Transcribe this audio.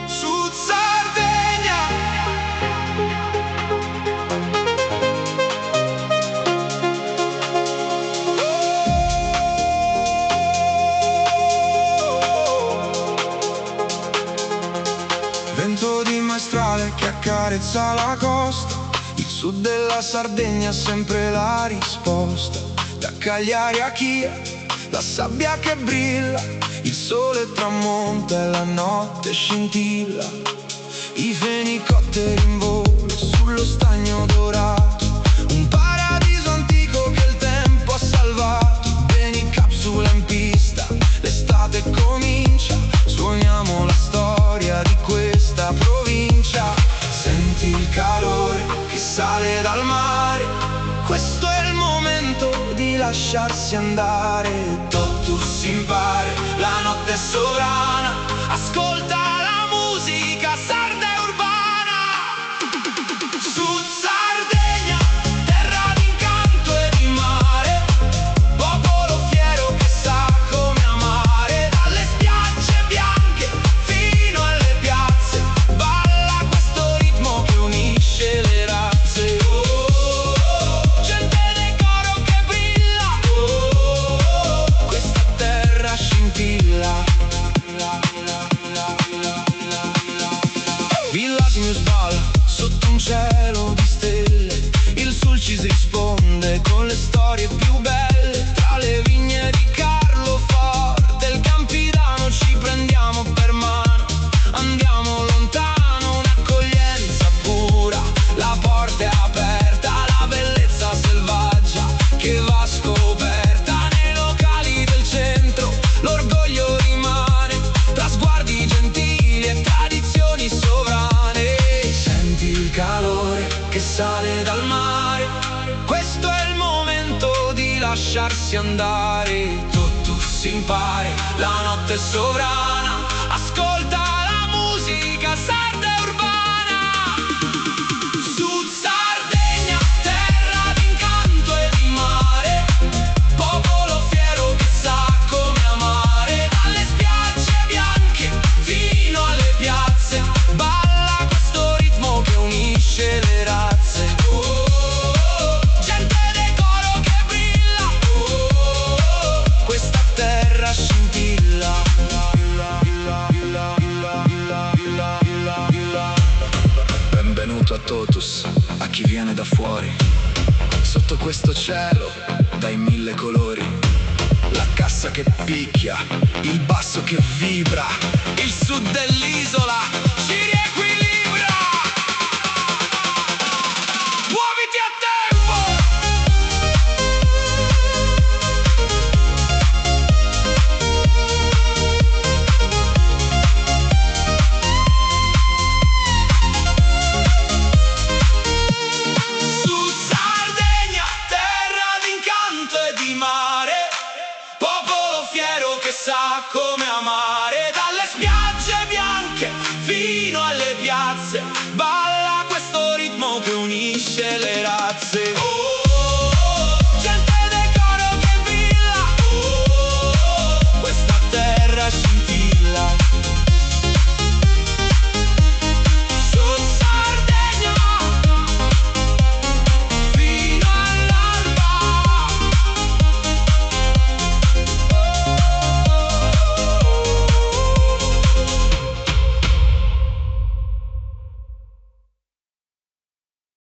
Sud Sardegna. Vento di maestrale che accarezza la costa, il sud della Sardegna è sempre la risposta. Da Cagliari a Chia, la sabbia che brilla, il sole tramonta e la notte scintilla. I fenicotteri in volo sullo stagno dorato, un paradiso antico che il tempo ha salvato. Beni capsula in pista, l'estate comincia, suoniamo la storia di questa provincia. Senti il calore che sale dal mare, questo è il momento di lasciarsi andare. Totus impare, la notte è sovrana, ascolta la musica sarda e urbana. Sud Sardegna, terra d'incanto e di mare, popolo fiero che sa come amare. Dalle spiagge bianche fino alle piazze, balla questo ritmo che unisce le razze. Gente decoro che brilla, questa terra scintilla. Villa News balla sotto un cielo di stelle, il Sulcis risponde con le storie più belle. Tra le vigne di Carlo Forte e il Campidano ci prendiamo per mano, andiamo lontano, un'accoglienza pura, la porta è aperta, la bellezza selvaggia che va scoperta. Nei locali del centro l'orgoglio rimane, tra sguardi gentili e tradizioni sovrane. Senti il calore che sale dal mare, questo è il momento di lasciarsi andare. Totus impare, la notte è sovrana, ascolta la musica sarda e urbana. Sud Sardegna, terra d'incanto e di mare, popolo fiero che sa come amare. Dalle spiagge bianche fino alle piazze, balla questo ritmo che unisce le razze. Gente decoro che brilla, questa terra scintilla. Benvenuto a Totus, a chi viene da fuori, sotto questo cielo dai mille colori. La cassa che picchia, il basso che vibra, il sud dell'isola ci riequilibra. Muoviti a tempo! Sud Sardegna, terra d'incanto e di mare, popolo fiero che sa come amare. Dalle spiagge bianche fino alle piazze, balla questo ritmo che unisce le razze.